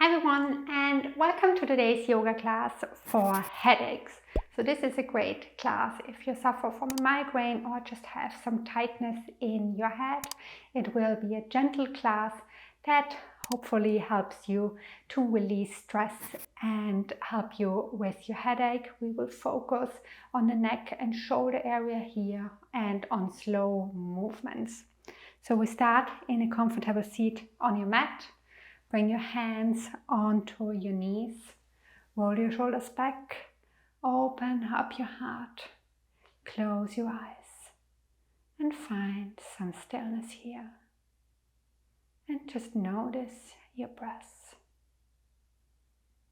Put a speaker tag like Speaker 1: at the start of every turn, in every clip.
Speaker 1: Hi everyone, and welcome to today's yoga class for headaches. So this is a great class if you suffer from a migraine or just have some tightness in your head. It will be a gentle class that hopefully helps you to release stress and help you with your headache. We will focus on the neck and shoulder area here and on slow movements. So we start in a comfortable seat on your mat. Bring your hands onto your knees, roll your shoulders back, open up your heart, close your eyes, and find some stillness here. And just notice your breath.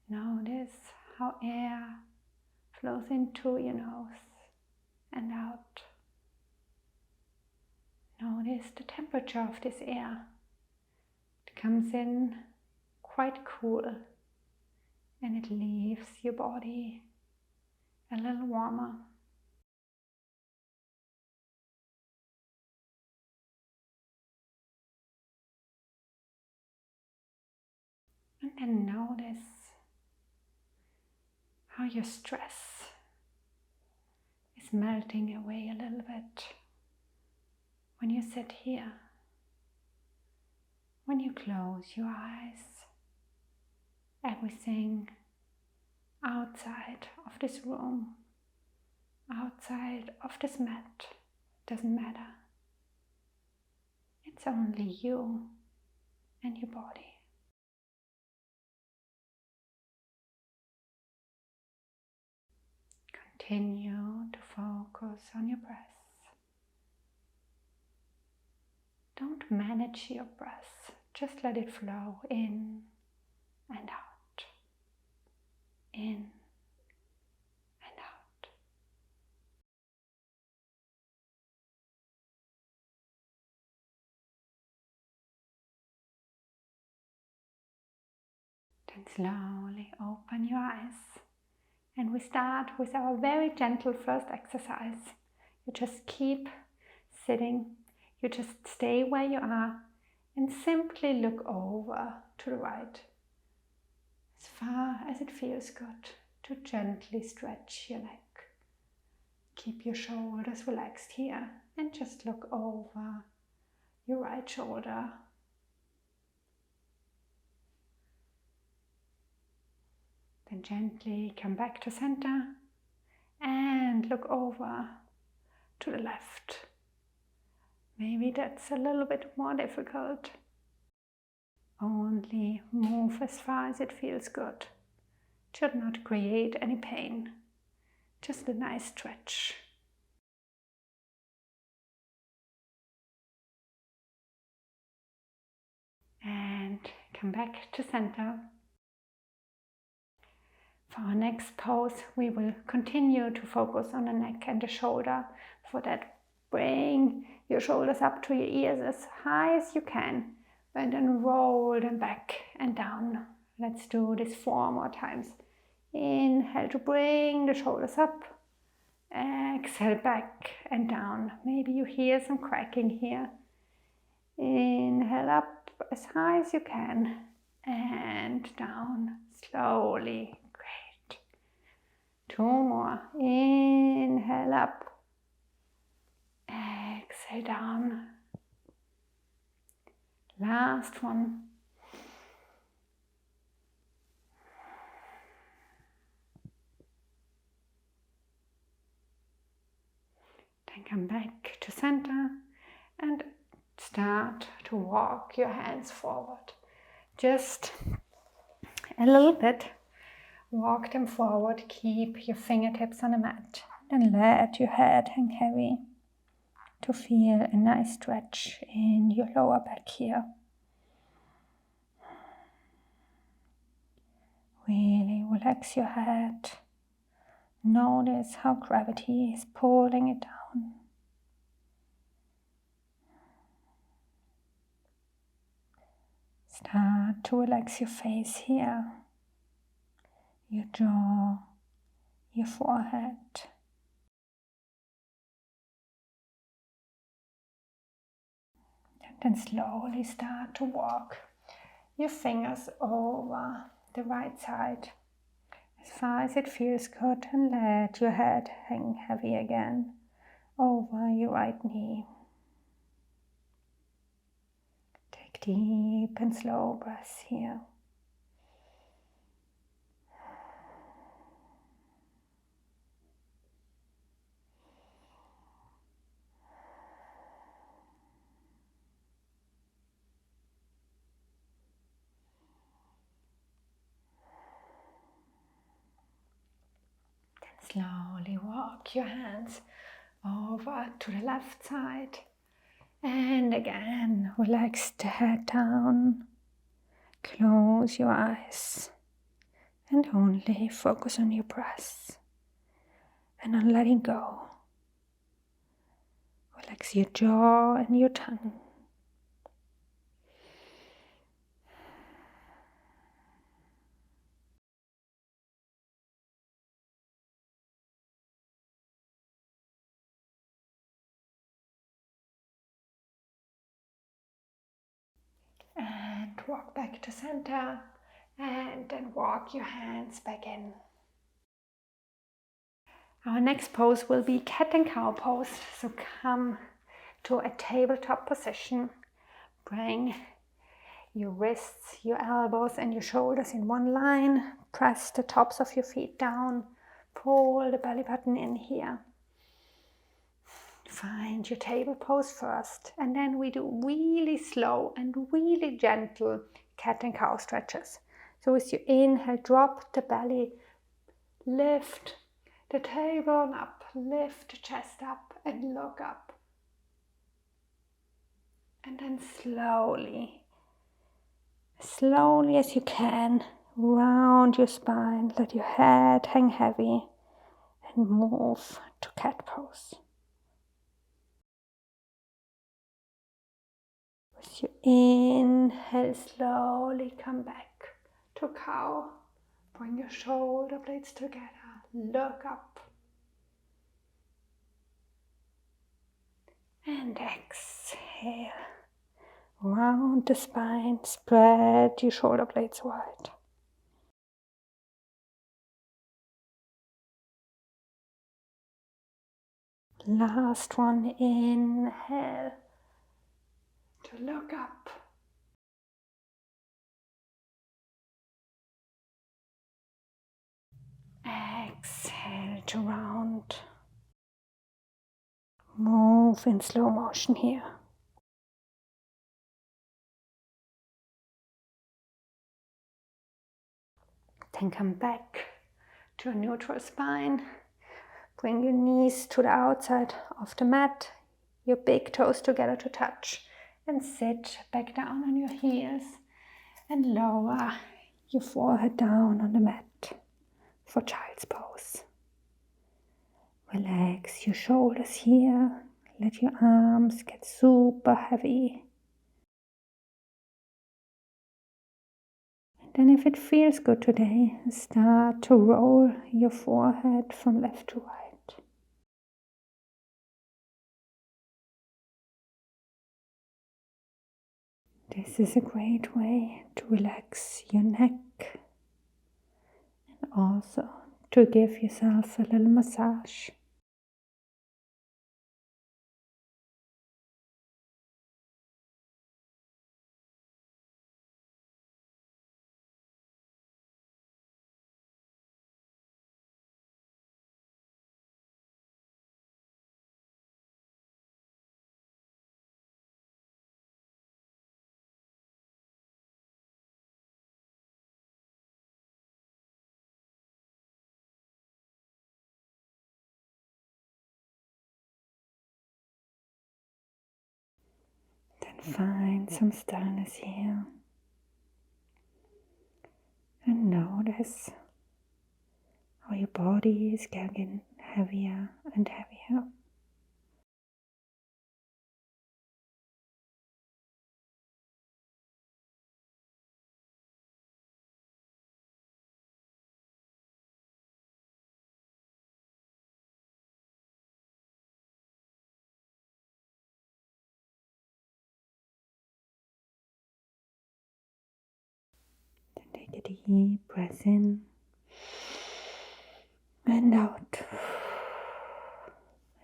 Speaker 1: Notice how air flows into your nose and out. Notice the temperature of this air. It comes in quite cool and it leaves your body a little warmer. And then notice how your stress is melting away a little bit when you sit here. When you close your eyes, everything outside of this room, outside of this mat, doesn't matter. It's only you and your body. Continue to focus on your breath. Don't manage your breath, just let it flow in and out, in and out. Then slowly open your eyes. And we start with our very gentle first exercise. You just keep sitting. You just stay where you are and simply look over to the right. As far as it feels good to gently stretch your neck. Keep your shoulders relaxed here and just look over your right shoulder. Then gently come back to center and look over to the left. Maybe that's a little bit more difficult. Only move as far as it feels good. Should not create any pain. Just a nice stretch. And come back to center. For our next pose, we will continue to focus on the neck and the shoulder. For that, bring your shoulders up to your ears as high as you can and then roll them back and down. Let's do this 4 more times. Inhale to bring the shoulders up. Exhale back and down. Maybe you hear some cracking here. Inhale up as high as you can and down slowly. Great. 2 more. Inhale up. Exhale down. Last one. Then come back to center and start to walk your hands forward. Just a little bit. Walk them forward. Keep your fingertips on the mat. And let your head hang heavy to feel a nice stretch in your lower back here. Really relax your head. Notice how gravity is pulling it down. Start to relax your face here, your jaw, your forehead. And then slowly start to walk your fingers over the right side as far as it feels good, and let your head hang heavy again over your right knee. Take deep and slow breaths here. Slowly walk your hands over to the left side, and again relax the head down, close your eyes, and only focus on your breath and on letting go. Relax your jaw and your tongue. And walk back to center, and then walk your hands back in. Our next pose will be cat and cow pose. So come to a tabletop position. Bring your wrists, your elbows and your shoulders in one line. Press the tops of your feet down. Pull the belly button in here. Find your table pose first, and then we do really slow and really gentle cat and cow stretches. So with your inhale, drop the belly, lift the tailbone up, lift the chest up and look up. And then slowly as you can, round your spine, let your head hang heavy and move to cat pose. With your inhale, slowly come back to cow. Bring your shoulder blades together. Look up. And exhale. Round the spine. Spread your shoulder blades wide. Last one. Inhale to look up. Exhale to round. Move in slow motion here. Then come back to a neutral spine. Bring your knees to the outside of the mat, your big toes together to touch, and sit back down on your heels and lower your forehead down on the mat for child's pose. Relax your shoulders here. Let your arms get super heavy. And then if it feels good today, start to roll your forehead from left to right. This is a great way to relax your neck and also to give yourself a little massage. Then find some stillness here and notice how your body is getting heavier and heavier. a deep breath in and out.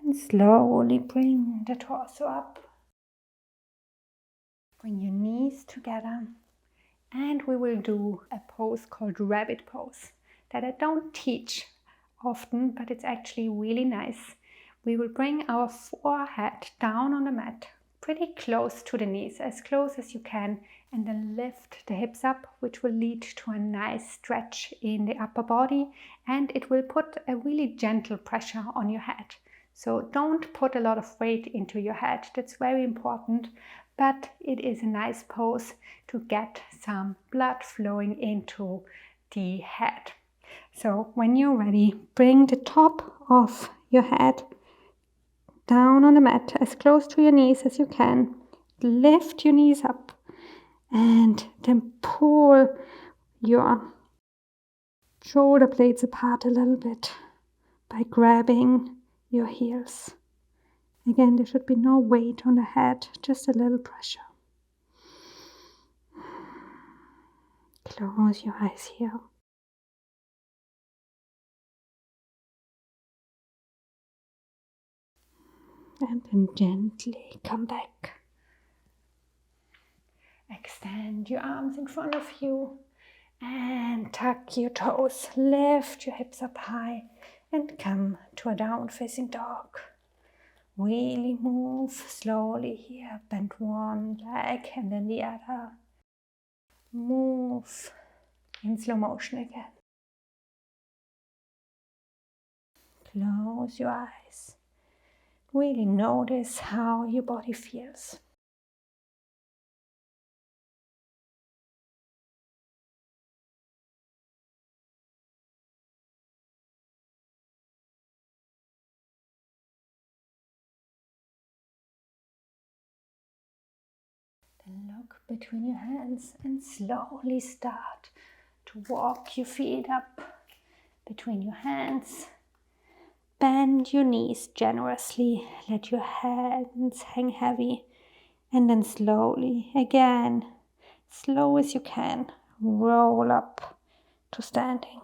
Speaker 1: And slowly bring the torso up. Bring your knees together. And we will do a pose called rabbit pose that I don't teach often, but it's actually really nice. We will bring our forehead down on the mat, pretty close to the knees, as close as you can, and then lift the hips up, which will lead to a nice stretch in the upper body, and it will put a really gentle pressure on your head. So don't put a lot of weight into your head, that's very important, but it is a nice pose to get some blood flowing into the head. So when you're ready, bring the top of your head down on the mat as close to your knees as you can. Lift your knees up and then pull your shoulder blades apart a little bit by grabbing your heels. Again, there should be no weight on the head, just a little pressure. Close your eyes here. And then gently come back. Extend your arms in front of you and tuck your toes. Lift your hips up high and come to a downward facing dog. Really move slowly here. Bend one leg and then the other. Move in slow motion again. Close your eyes. Really notice how your body feels. Then look between your hands and slowly start to walk your feet up between your hands. Bend your knees generously. Let your hands hang heavy. And then slowly, again, slow as you can, roll up to standing.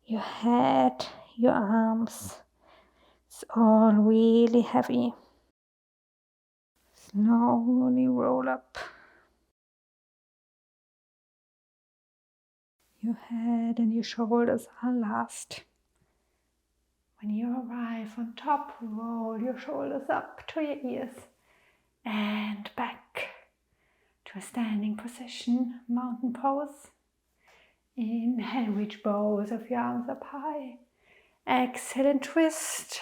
Speaker 1: Your head, your arms, it's all really heavy. Slowly roll up. Your head and your shoulders are last. When you arrive on top, roll your shoulders up to your ears and back to a standing position, mountain pose. Inhale, reach both of your arms up high. Exhale and twist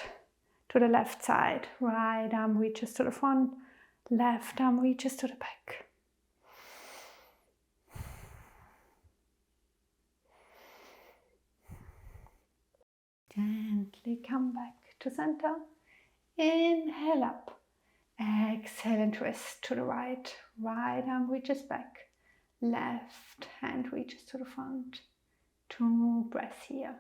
Speaker 1: to the left side. Right arm reaches to the front, left arm reaches to the back. Gently come back to center. Inhale up. Exhale and twist to the right. Right arm reaches back. Left hand reaches to the front. 2 breaths here.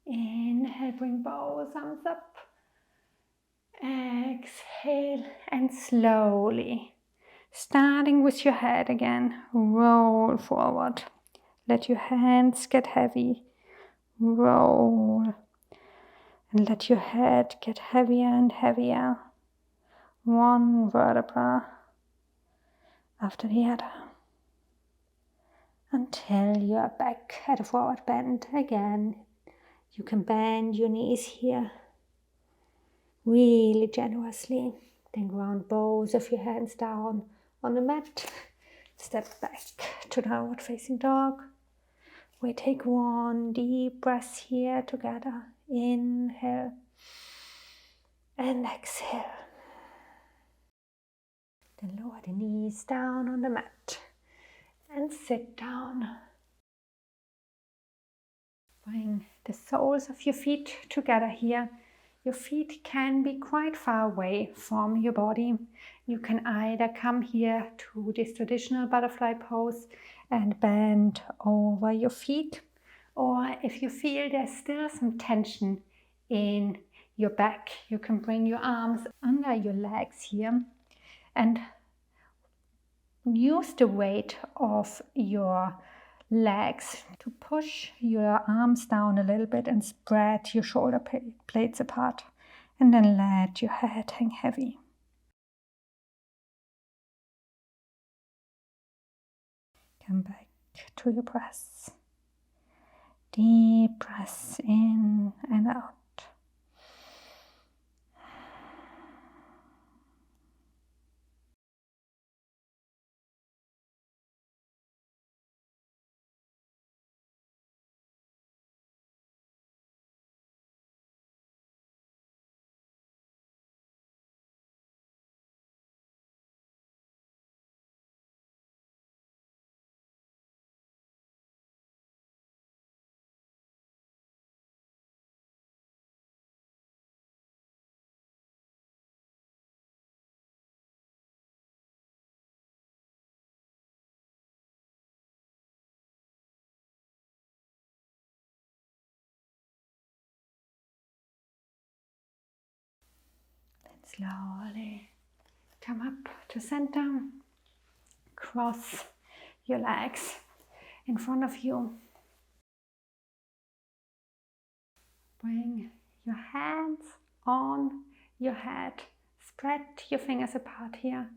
Speaker 1: Inhale, bring both arms up. Exhale and slowly, starting with your head again, roll forward. Let your hands get heavy. Roll. And let your head get heavier and heavier. One vertebra after the other. Until you are back at a forward bend again. You can bend your knees here really generously. Then ground both of your hands down on the mat. Step back to downward facing dog. We take 1 deep breath here together. Inhale and exhale. Then lower the knees down on the mat and sit down. Bring the soles of your feet together here. Your feet can be quite far away from your body. You can either come here to this traditional butterfly pose and bend over your feet, or if you feel there's still some tension in your back. You can bring your arms under your legs here and use the weight of your legs to push your arms down a little bit and spread your shoulder blades apart, and then let your head hang heavy. Come back to your breaths. Deep breaths in and out. Slowly come up to center, cross your legs in front of you. Bring your hands on your head, spread your fingers apart here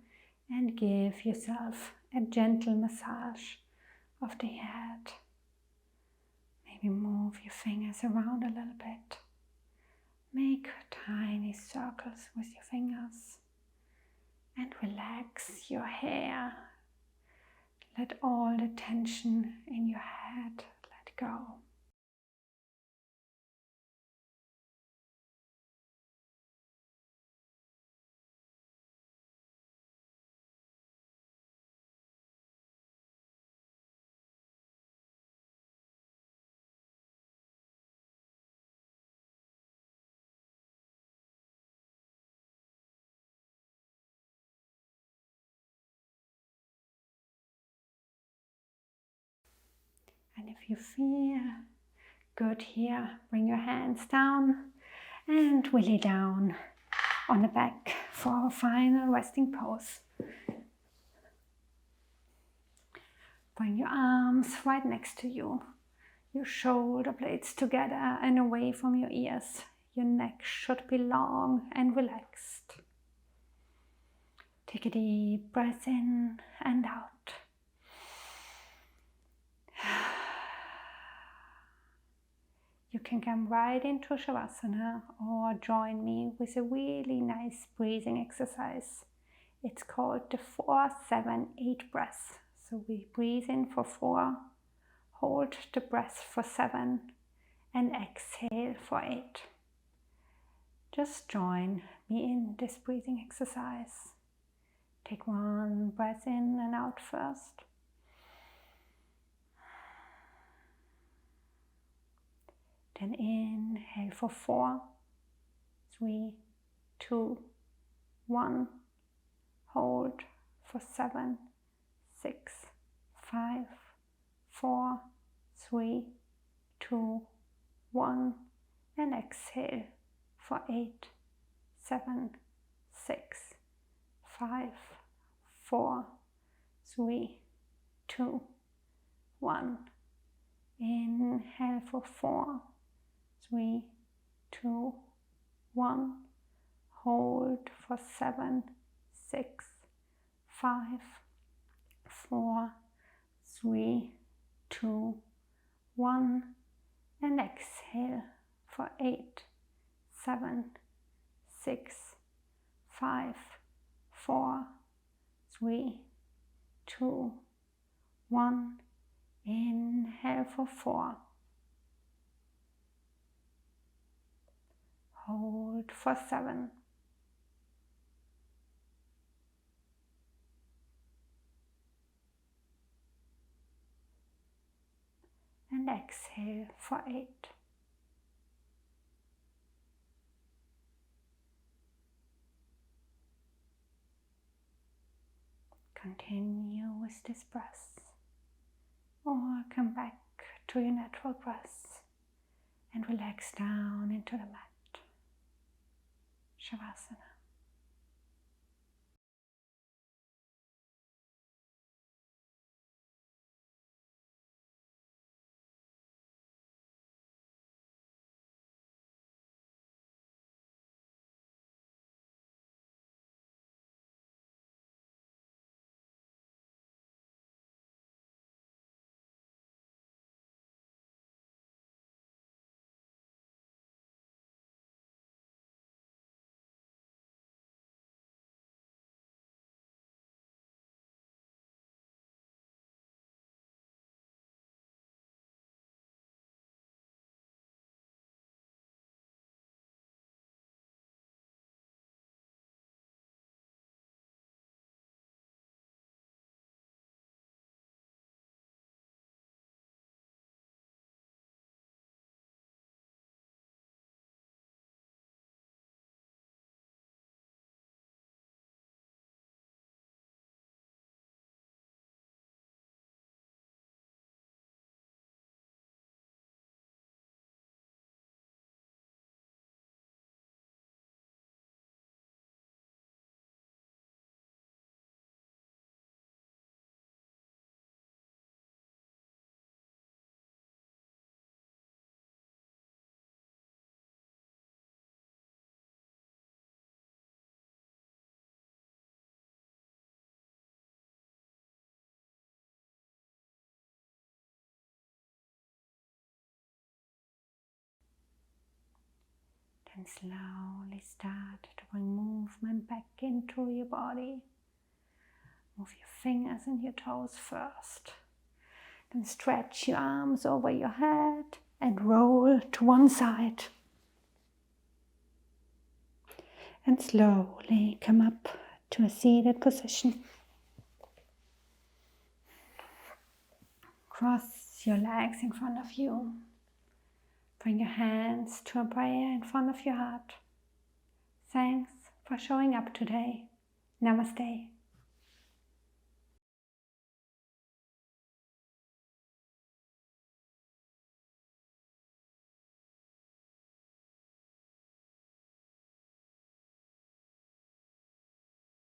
Speaker 1: and give yourself a gentle massage of the head. Maybe move your fingers around a little bit. Make tiny circles with your fingers and relax your hair. Let all the tension in your head let go. And if you feel good here, bring your hands down and we lay down on the back for our final resting pose. Bring your arms right next to you, your shoulder blades together and away from your ears. Your neck should be long and relaxed. Take a deep breath in and out. You can come right into Savasana or join me with a really nice breathing exercise. It's called the 4-7-8 breath. So we breathe in for 4, hold the breath for 7 and exhale for 8. Just join me in this breathing exercise. Take one breath in and out first. Then inhale for 4, 3, 2, 1. Hold for 7, 6, 5, 4, 3, 2, 1. And exhale for 8, 7, 6, 5, 4, 3, 2, 1. Inhale for 4, 3, 2, 1. Hold for 7, 6, 5, 4, 3, 2, 1. And exhale for 8, 7, 6, 5, 4, 3, 2, 1. Inhale for 4. Hold for 7. And exhale for 8. Continue with this breath, or come back to your natural breath and relax down into the mat. Savasana. Then slowly start to bring movement back into your body. Move your fingers and your toes first. Then stretch your arms over your head and roll to one side. And slowly come up to a seated position. Cross your legs in front of you. Bring your hands to a prayer in front of your heart. Thanks for showing up today. Namaste.